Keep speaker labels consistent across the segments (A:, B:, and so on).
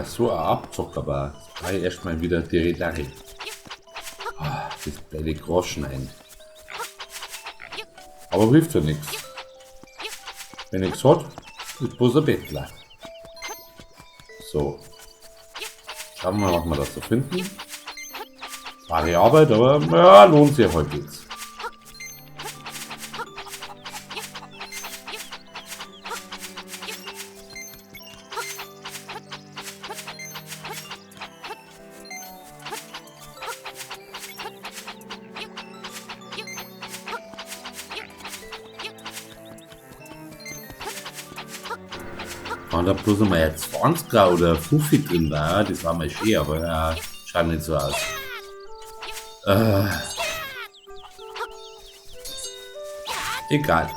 A: wieder so ein Abzock, aber war erstmal wieder die Redarre. Das blöde Groschen ein. Aber hilft ja nichts. Wenn nichts hat, ist bloß ein Bettler. So. Schauen wir mal, was wir da so finden. War die Arbeit, aber ja, lohnt sich halbwegs. Wenn da bloß einmal ein 20er oder 50 drin war, das war mal schön, aber ja, schaut nicht so aus. Egal.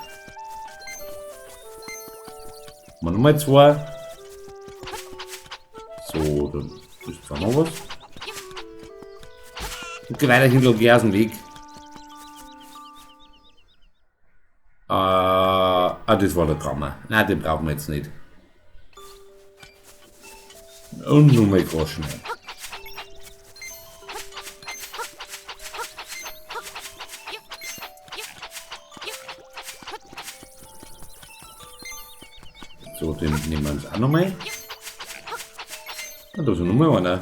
A: Mal nochmal 2. So, dann ist da noch was. Und geh weiter hin, geh aus dem Weg. Das war der Drama. Nein, den brauchen wir jetzt nicht. Und nur mal Groschen. So, den nehmen wir uns auch nochmal. Da ist nochmal einer.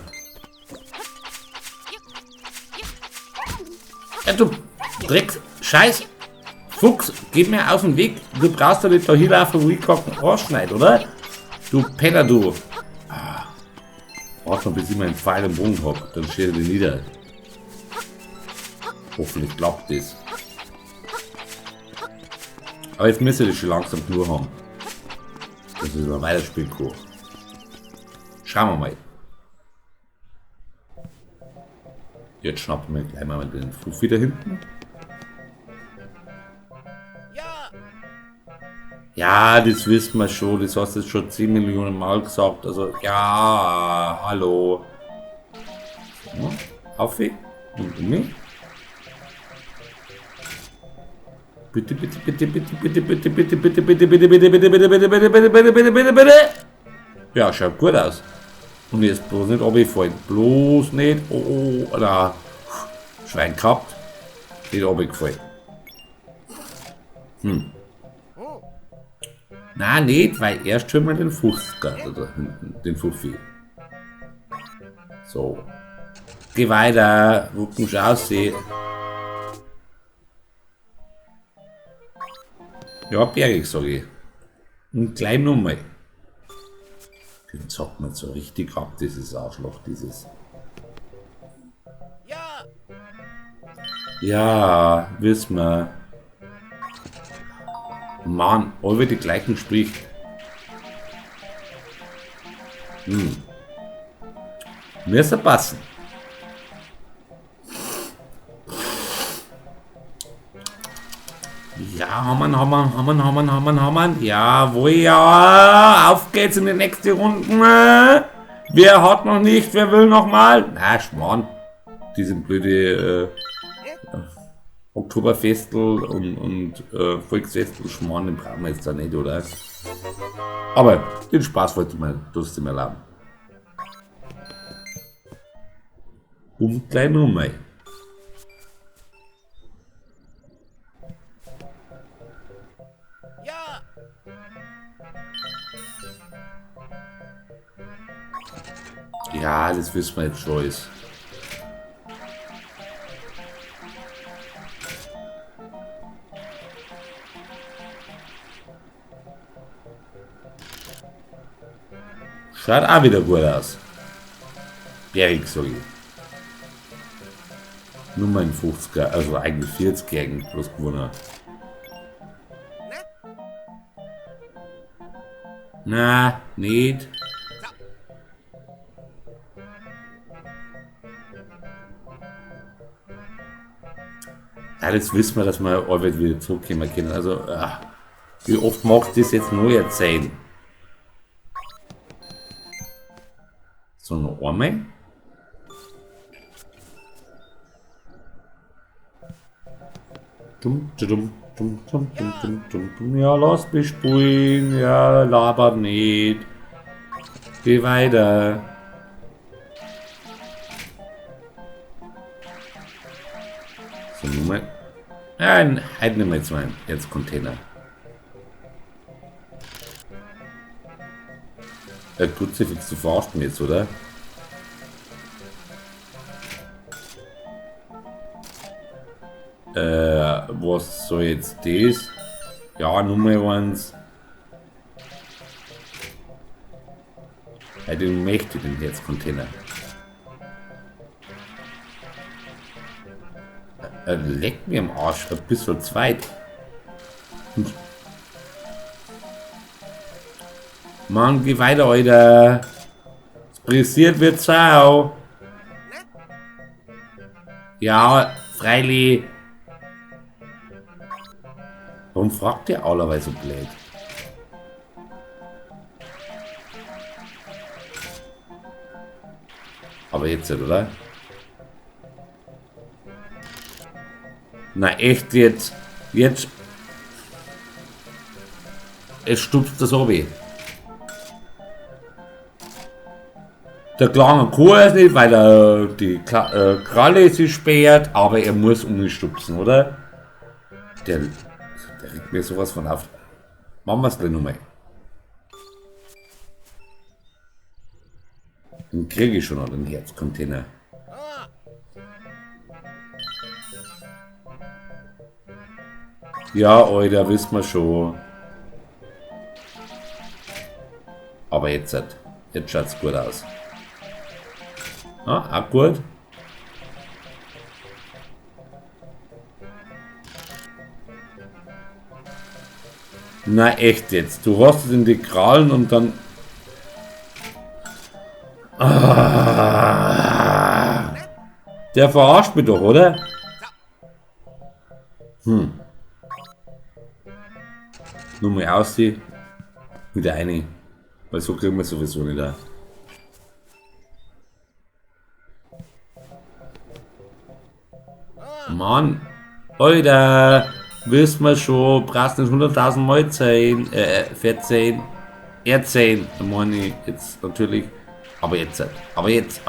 A: Ja, du Dreck, Scheiß, Fuchs, geh mir auf den Weg. Du brauchst doch nicht da hinlaufen, wo ich gerade einen Arsch schneide, oder? Du Penner, du. Warte mal, bis ich meinen Pfeil im Bogen habe, dann steht er nieder. Hoffentlich klappt das. Aber jetzt müsste ich schon langsam nur haben. Das ist ein weiterspielen kann. Schauen wir mal. Jetzt schnappen wir gleich mal den Fuffi da hinten. Ja, das wissen wir schon. Das hast du jetzt schon 10 Millionen Mal gesagt. Also, ja, hallo. So, auf und um mich. Bitte, bitte, bitte, bitte, bitte, bitte, bitte, bitte, bitte, bitte, bitte, bitte, bitte, bitte, bitte, bitte, bitte, bitte, bitte, bitte. Ja, schaut gut aus. Und jetzt bloß nicht runtergefallen. Bloß nicht. Oh, oh, da. Schwein gehabt. Nicht runtergefallen. Nein, nicht, weil erst schon mal den Fuchsgart da hinten, den Fuffi. So. Geh weiter, wo du schon aussehen. Ja, bergig, sage ich. Und gleich nochmal. Den sagt man so richtig ab, dieses Arschloch, dieses. Ja, wissen wir. Mann, alle die gleichen spricht. Müsste passen. Ja, haben wir. Jawohl, ja. Auf geht's in die nächste Runde. Wer hat noch nicht, wer will noch mal? Na, Schmarrn. Diese blöde Oktoberfestel und Volksfestel Schmarrn, den brauchen wir jetzt da nicht, oder? Aber den Spaß wollte man trotzdem erlauben. Und gleich nochmal. Ja, das wissen wir jetzt schon. Ist. Schaut auch wieder gut aus. Berg, sag ich. Nur mein 50er, also eigentlich 40 gegen plus gewonnen. Na, nicht. Ja, das wissen wir, dass wir Arbeit wieder zurückkommen können. Also, wie oft macht das jetzt neu erzählen? So, noch einmal. Ja, lass mich spielen. Ja, laber nicht. Geh weiter. So, Nummer. Nein, halt nicht mehr jetzt mein. Jetzt Container. Der Kruzifix, du verarschst mich jetzt, oder? Was soll jetzt das? Ja, Nummer 1. Den möchte den Herzcontainer. Leckt mir am Arsch, ein bisschen zweit. Mann, geh weiter, Alter. Es pressiert wird Sau. Ja, freilich. Warum fragt der allerweil so blöd? Aber jetzt nicht, oder? Na echt jetzt? Jetzt? Es stupst das obi. Der kleine Kurs nicht, weil die Kralle sich sperrt, aber er muss umstupsen, oder? Der regt mir sowas von auf. Machen wir es gleich nochmal. Den kriege ich schon noch, den Herzcontainer. Ja, Alter, wissen wir schon. Aber jetzt schaut es gut aus. Ah, auch gut. Na echt jetzt, du hast es in die Krallen und dann... Ah, der verarscht mich doch, oder? Nur mal aussehen. Wieder eine. Weil so kriegen wir sowieso nicht da. Mann, Alter, wissen wir schon, brauchst nicht 100.000 Mal zählen, 14, erzählen, meine ich jetzt natürlich, aber jetzt, aber jetzt,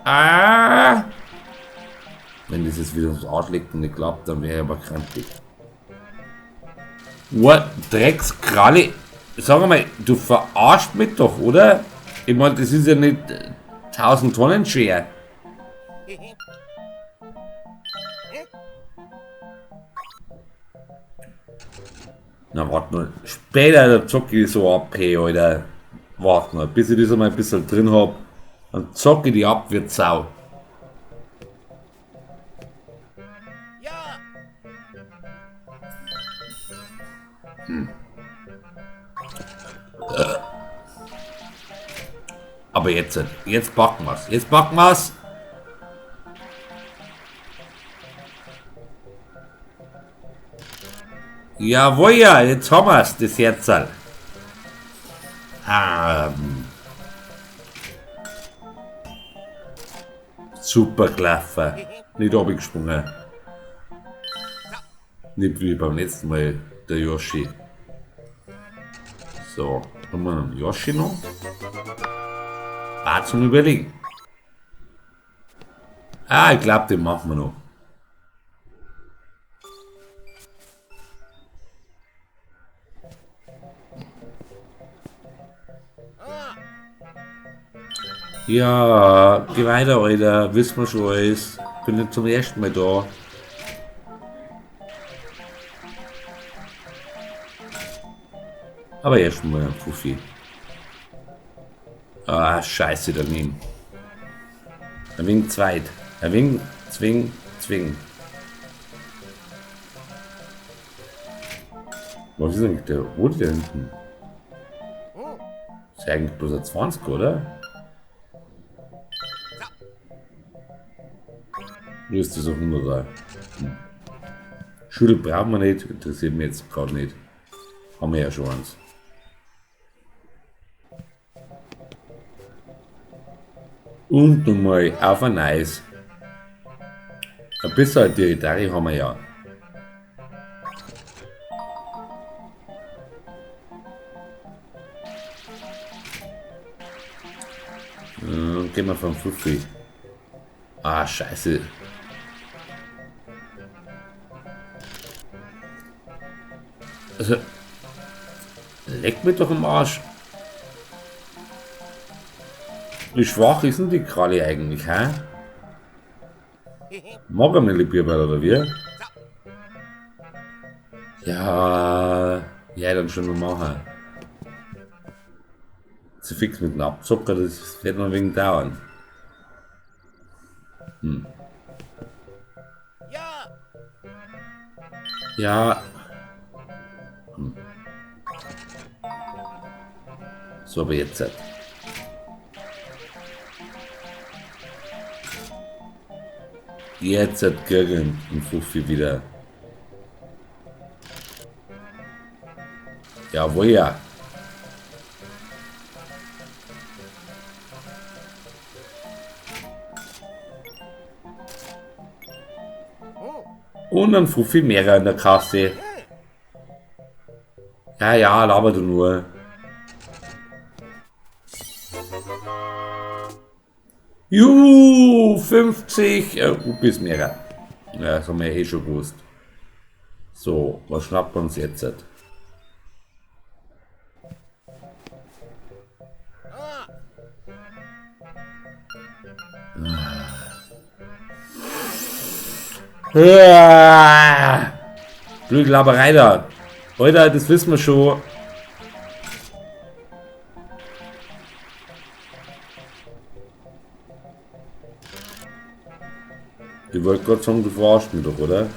A: ah! Wenn das jetzt wieder ums Arsch liegt und nicht klappt, dann wäre ich aber krankig. What? Dreckskralle, sag mal, du verarscht mich doch, oder? Ich meine, das ist ja nicht 1000 Tonnen schwer. Na, warte mal. Später zocke ich so ab, hey, Alter. Warte mal, bis ich das einmal ein bisschen drin hab. Dann zocke ich die ab, wird Sau. Aber jetzt packen wir's. Jetzt packen wir's. Jawohl, ja, jetzt haben wir's, das Herzl. Super Klaffer. Nicht abgesprungen. Nicht wie beim letzten Mal der Yoshi. So, haben wir einen Yoshi noch? War zum Überlegen. Ah, ich glaube, den machen wir noch. Ja, geh weiter, Alter. Wissen wir schon alles. Bin nicht zum ersten Mal da. Aber erst mal ein Fuffi. Ah, scheiße daneben. Ein wenig zweit. Ein wenig zwing. Was ist eigentlich der rote da hinten? Ist ja eigentlich bloß ein 20, oder? Nur ist das auf 100er. Schule brauchen wir nicht, interessiert mich jetzt gerade nicht. Haben wir ja schon eins. Und nochmal auf ein Eis. Ein bisschen Territori haben wir ja. Gehen wir vom Fuffi. Ah, scheiße. Also, leck mich doch am Arsch. Wie schwach ist denn die Kralle eigentlich, hä? Mag er meine Bierball oder wie? Ja, ja, dann schon noch machen. Zu fix mit dem Abzocker, das wird noch ein wenig dauern. Ja. So, aber jetzt. Jetzt hat Gürgen und Fuffi wieder. Jawohl, ja. Und ein Fuffi mehr in der Kasse. Ja, ja, laber du nur. Juhu, 50 Rupees mehr. Ja, das haben wir eh schon gewusst. So, was schnappt uns jetzt? Blöde Laberei da. Alter, das wissen wir schon. Ich wollte gerade sagen, du verarschst mich doch, oder?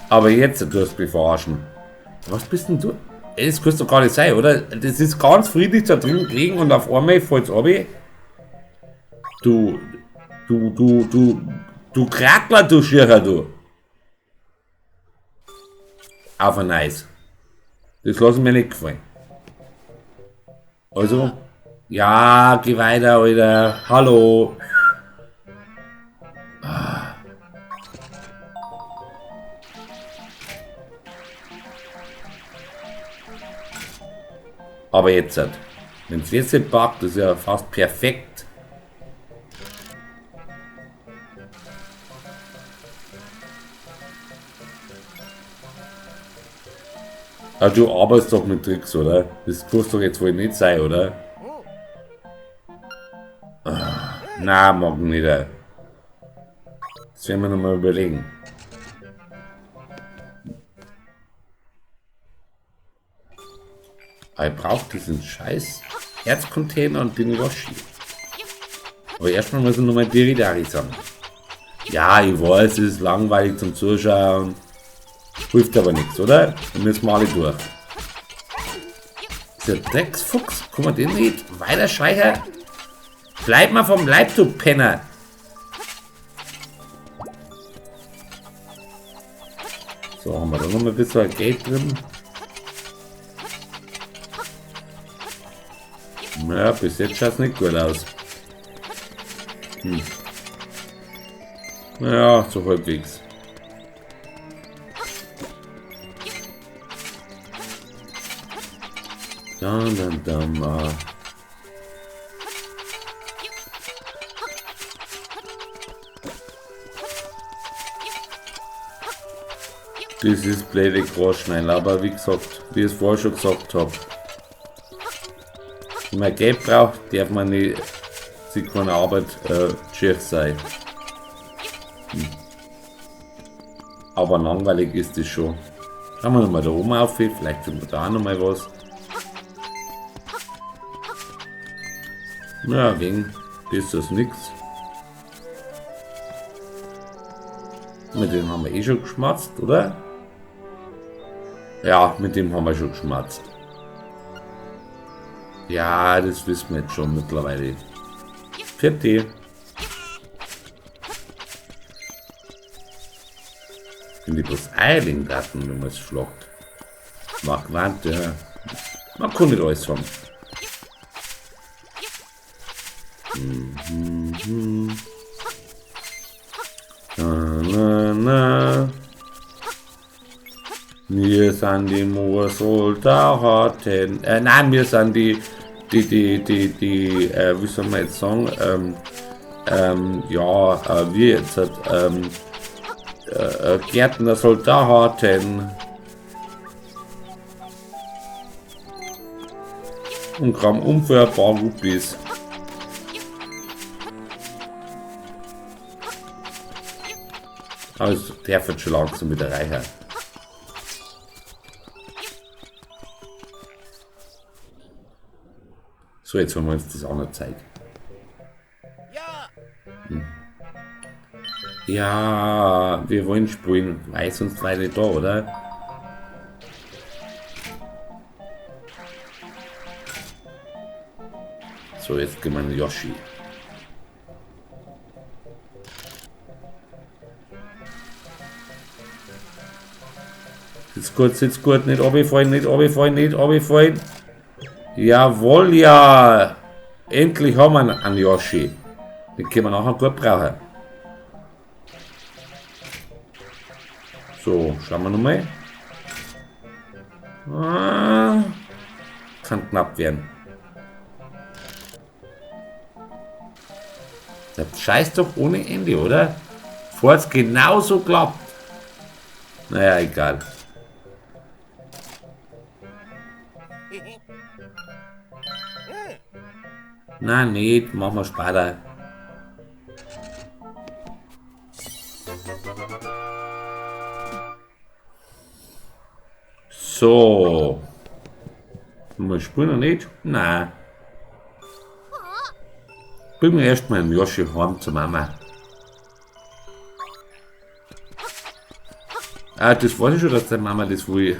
A: Aber jetzt, du hast mich verarschen. Was bist denn du? Ey, das kannst du gar nicht sein, oder? Das ist ganz friedlich da drin gelegen und auf einmal fällt's ab. Du Krackler, du Schircher, du. Auf ein Eis. Das lassen mir nicht gefallen. Also, ja, geh weiter, Alter. Hallo. Aber jetzt, wenn es jetzt nicht packt, ist ja fast perfekt. Ah, du arbeitest doch mit Tricks, oder? Das kannst doch jetzt wohl nicht sein, oder? Na, mag nicht. Das werden wir nochmal überlegen. Ich brauche diesen scheiß Herzcontainer und den Yoshi. Aber erstmal muss ich nochmal Diridari sagen. Ja, ich weiß, es ist langweilig zum Zuschauen. Hilft aber nichts, oder? Dann müssen wir alle durch. Dieser Drecksfuchs, kann man den nicht weiter scheichern? Bleib mal vom Leib, du Penner! So, haben wir da noch mal ein bisschen Geld drin. Ja, bis jetzt schaut es nicht gut aus. Ja, so halbwegs. Dann. Das ist blöde Großschneiden, aber wie gesagt, wie ich es vorher schon gesagt habe, wenn man Geld braucht, darf man nicht sich keine Arbeit schief sein. Aber langweilig ist das schon. Schauen wir nochmal da oben auf, vielleicht finden wir da auch nochmal was. Ja, wegen ist das nix. Mit dem haben wir eh schon geschmatzt, oder? Ja, mit dem haben wir schon geschmatzt. Ja, das wissen wir jetzt schon mittlerweile. Vierte. Wenn die bloß Eiling hatten, wenn man es schlagt. Macht Wand, ja. Man kann nicht alles haben. Na. Wir sind die Moorsoldaten. Nein, wir sind die, wie soll man jetzt sagen, ja, wir jetzt, Gärtner soll da harten. Und kam um für ein paar Rupees. Also der wird schon langsam wieder reicher. So, jetzt wollen wir uns das auch noch zeigen. Ja, wir wollen spielen, weil sonst war nicht da, oder? So, jetzt gehen wir an Yoshi. Sitzt gut, nicht runterfallen, nicht runterfallen, nicht runterfallen. Jawohl, ja. Endlich haben wir einen Yoshi. Den können wir nachher gut brauchen. So, schauen wir nochmal. Kann knapp werden. Das scheißt doch ohne Ende, oder? Vorher hat's genauso klappt. Naja, egal. Nein, nicht. Machen wir später. So. Wir spielen noch nicht? Nein. Bringen wir erstmal einen Yoshi heim zur Mama. Das weiß ich schon, dass der Mama das will.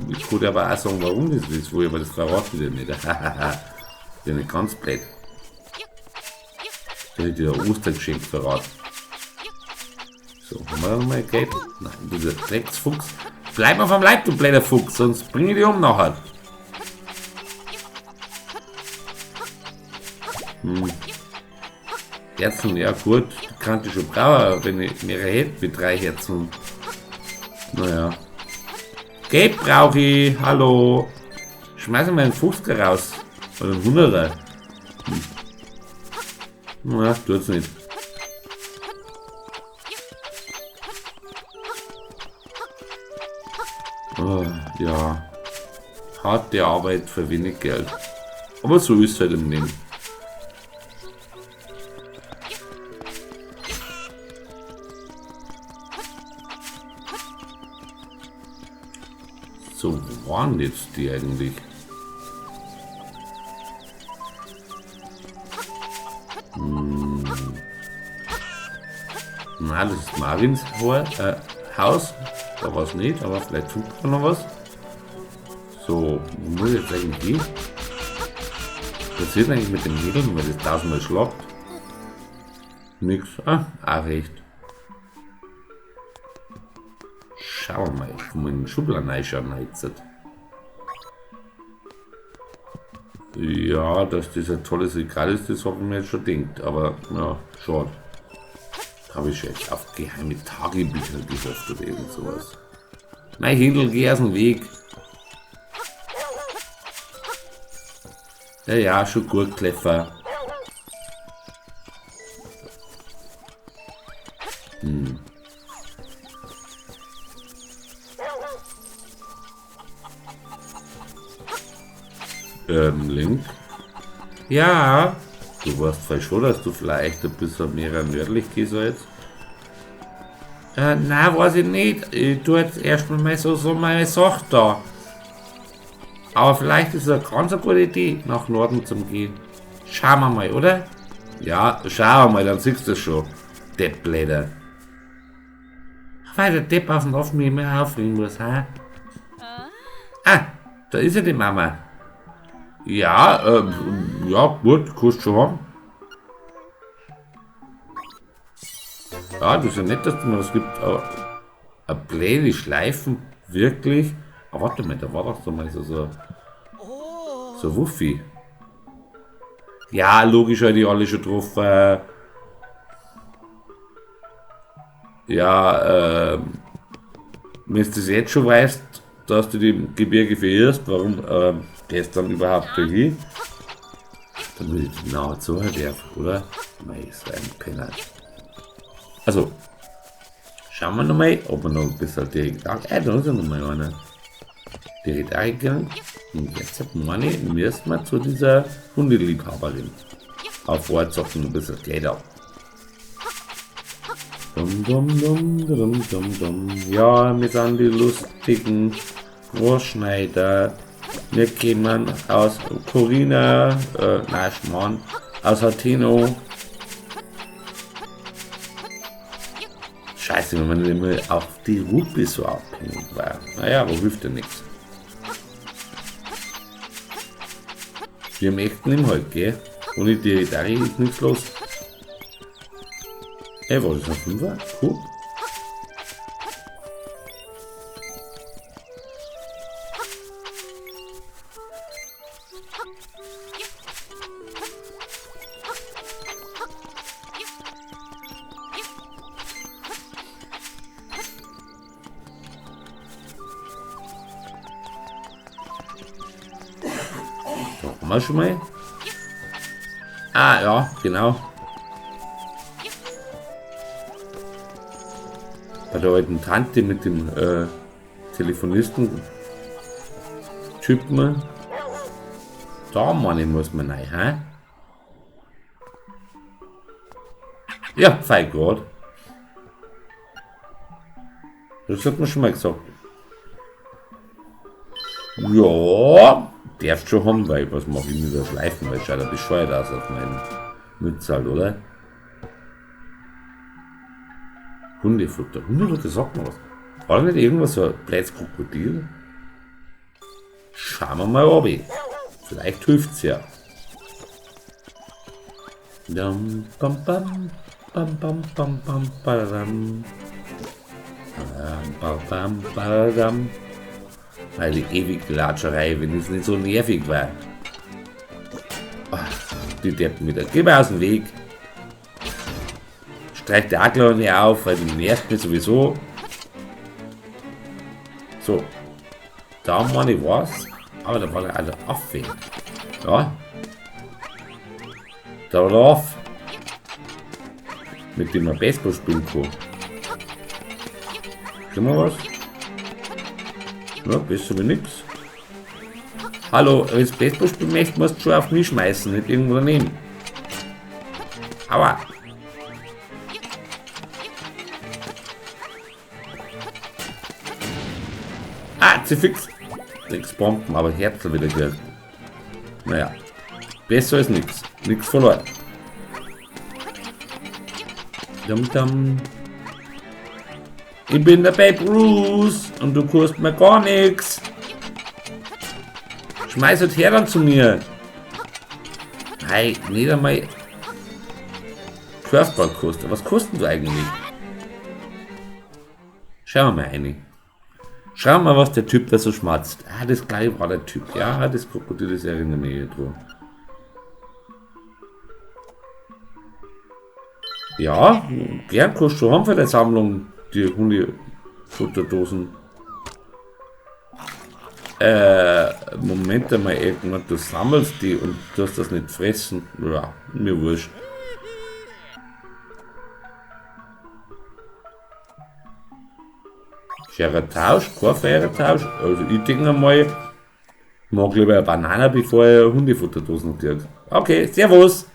A: Ich könnte aber auch sagen, warum das will, aber das verraten wir nicht. Das ist ja nicht ganz blöd. Der hat ja Ostergeschenk verraten. So, haben wir nochmal Geld? Nein, dieser Drecksfuchs. Bleib mal vom Leib, du blöder Fuchs, sonst bring ich dich um nachher. Herzen, ja gut, die kann ich schon brauchen, wenn ich mehrere hätte mit 3 Herzen. Naja. Geld brauche ich, hallo. Schmeißen wir einen 50er raus. Oder einen 100er. Naja, tut's nicht. Oh, ja. Harte Arbeit für wenig Geld. Aber so ist es halt im Leben. So, wo waren jetzt die eigentlich? Na, das ist Marvins Haus. Da war es nicht, aber vielleicht findet man noch was. So, wo muss ich jetzt eigentlich hin? Was passiert eigentlich mit dem Mädel, wenn man das 1000-mal schlagt? Nix. Auch recht. Schauen wir mal, ich kann mal in den Schubladen reinschauen jetzt. Ja, dass das ein tolles Regal ist, das habe ich mir jetzt schon gedacht, aber ja, schade. Habe ich jetzt auf geheime Tagebücher gehofft oder irgend sowas. Mein Händel, geh aus dem Weg. Ja, schon gut, Kleffer. Link? Ja. Du weißt vielleicht schon, dass du vielleicht ein bisschen mehr nördlich gehen sollst. Nein, weiß ich nicht. Ich tue jetzt erstmal mal so meine Sache da. Aber vielleicht ist es eine ganz gute Idee, nach Norden zu gehen. Schauen wir mal, oder? Ja, schauen wir mal, dann siehst du es schon. Deppblätter. Weil der Depp auf den Offen immer aufregen muss, ha? Da ist ja die Mama. Ja, ja, gut, kannst schon haben. Ja, das ist ja nett, dass es mir das gibt. Eine blöde Schleifen, wirklich. Aber warte mal, da war doch so mal so Wuffi. Ja, logisch, habe ich alle schon drauf. Ja, wenn du das jetzt schon weißt, dass du die Gebirge verirrst, warum gehst du dann überhaupt dahin? Dann würde ich genau so werfen, oder? Mei, ist ein Penner. Also, Schauen wir nochmal, ob wir noch ein bisschen direkt da ist ja nochmal einer. Direkt eingegangen. Und jetzt meine ich, müssen wir zu dieser Hundeliebhaberin. Auf Vorzocken ein bisschen Geld ab. Dum, dum, dum, dum, dum, dum. Ja, wir sind die lustigen Großschneider. Wir kommen aus Corina, nein, Schmarrn, aus Hatino. Scheiße, wenn man immer auf die Rupi so abhängig war. Naja, aber hilft ja nichts. Wir möchten ihm halt, gell? Ohne die Dari ist nichts los. Ey, war das ein Fünfer? Cool. Haben wir schon mal? Ah, ja, genau. Bei der alten Tante mit dem Telefonisten-Typen. Da, meine muss man rein, hä? Ja, fein gerade. Das hat man schon mal gesagt. Ja, darfst schon haben, weil was mache ich mit der Schleifen, weil schaut ja bescheuert aus auf meinen Mützal, oder? Hundefutter. Hundefutter sagt man was. War da nicht irgendwas so ein blödes Krokodil? Schauen wir mal ob. Vielleicht hilft's ja. Dum, bam, bam, bam, bam, bam, bam, badam. Bam, bam, badam. Weil die ewige Latscherei, wenn es nicht so nervig war. Ach, die Deppen wieder. Geh mal aus dem Weg. Streich der Akler nicht auf, weil die nervt mich sowieso. So. Da meine ich was. Aber da war der alte Affe. Ja. Da war der Affe. Mit dem man Baseball spielen kann. Schon mal was? Ja, besser wie nix. Hallo, wenn du Baseball spielen möchtest, musst du schon auf mich schmeißen, nicht irgendwo daneben. Aua. Ah, zu fix. 6 Bomben, aber Herzl wieder gehört. Naja, besser als nix. Nix verloren. Dum dum. Ich bin der Babe Ruth und du kannst mir gar nichts. Schmeiß halt her dann zu mir. Hey, nicht einmal Curveball kostet. Was kostet du eigentlich? Schauen wir mal rein. Schauen wir mal, was der Typ da so schmatzt. Ah, das gleich war der Typ. Ja, das Krokodil, das erinnert mich hier dran. Ja, gern kannst du haben für die Sammlung die Hundefutterdosen. Moment einmal, irgendwann, du sammelst die und du hast das nicht fressen. Ja, mir wurscht. Fairer Tausch, kein fairer Tausch. Also ich denke mal, ich mag lieber eine Banane, bevor ich Hundefutterdosen kriege. Okay, servus!